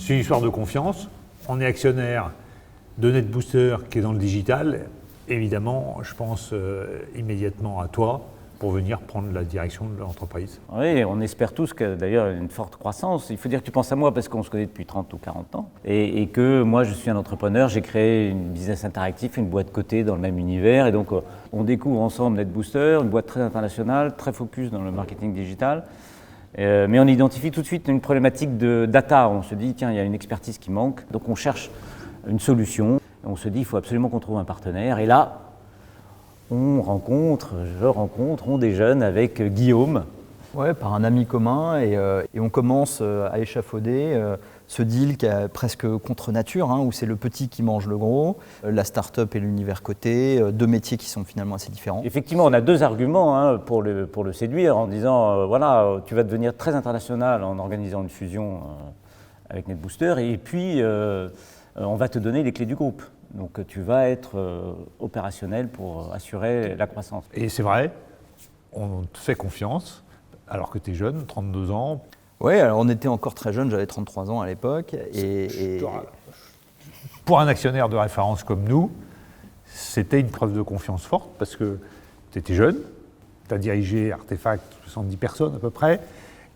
C'est une histoire de confiance. On est actionnaire de NetBooster qui est dans le digital. Évidemment, je pense immédiatement à toi pour venir prendre la direction de l'entreprise. Oui, on espère tous que d'ailleurs une forte croissance. Il faut dire que tu penses à moi parce qu'on se connaît depuis 30 ou 40 ans et que moi je suis un entrepreneur, j'ai créé une business interactif, une boîte cotée dans le même univers et donc on découvre ensemble NetBooster, une boîte très internationale, très focus dans le marketing digital. Mais on identifie tout de suite une problématique de data. On se dit tiens, il y a une expertise qui manque, donc on cherche une solution. On se dit il faut absolument qu'on trouve un partenaire et là on déjeune avec Guillaume. Ouais, par un ami commun et on commence à échafauder ce deal qui est presque contre nature, où c'est le petit qui mange le gros, la start-up et l'univers coté, deux métiers qui sont finalement assez différents. Effectivement, on a deux arguments pour le séduire en disant voilà, tu vas devenir très international en organisant une fusion avec NetBooster et puis on va te donner les clés du groupe. Donc tu vas être opérationnel pour assurer la croissance. Et c'est vrai, on te fait confiance alors que tu es jeune, 32 ans. Oui, alors on était encore très jeunes, j'avais 33 ans à l'époque. Pour un actionnaire de référence comme nous, c'était une preuve de confiance forte parce que tu étais jeune, tu as dirigé Artefact, 70 personnes à peu près,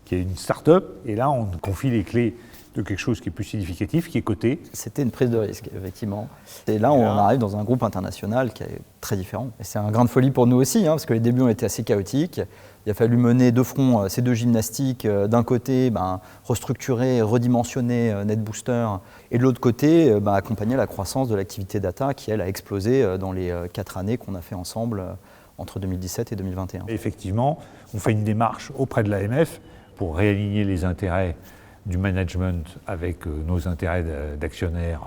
qui est une start-up, et là on te confie les clés de quelque chose qui est plus significatif, qui est coté. C'était une prise de risque, effectivement. Et là, on arrive dans un groupe international qui est très différent. Et c'est un grain de folie pour nous aussi, parce que les débuts ont été assez chaotiques. Il a fallu mener de front ces deux gymnastiques. D'un côté, restructurer, redimensionner NetBooster, et de l'autre côté, accompagner la croissance de l'activité data qui, elle, a explosé dans les 4 années qu'on a fait ensemble entre 2017 et 2021. Et effectivement, on fait une démarche auprès de l'AMF pour réaligner les intérêts du management avec nos intérêts d'actionnaires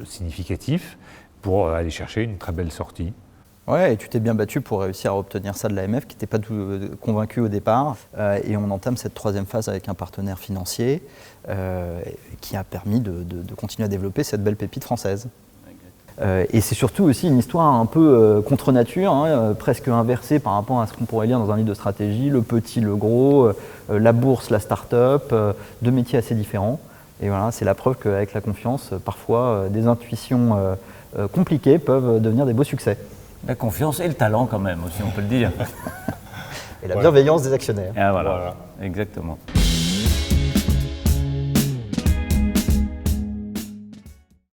significatifs pour aller chercher une très belle sortie. Ouais, et tu t'es bien battu pour réussir à obtenir ça de l'AMF qui n'était pas convaincu au départ. Et on entame cette troisième phase avec un partenaire financier qui a permis de continuer à développer cette belle pépite française. Et c'est surtout aussi une histoire un peu contre nature, presque inversée par rapport à ce qu'on pourrait lire dans un livre de stratégie, le petit, le gros, la bourse, la start-up, deux métiers assez différents. Et voilà, c'est la preuve qu'avec la confiance, parfois des intuitions compliquées peuvent devenir des beaux succès. La confiance et le talent quand même aussi, on peut le dire. Et la bienveillance des actionnaires. Ah, voilà, exactement.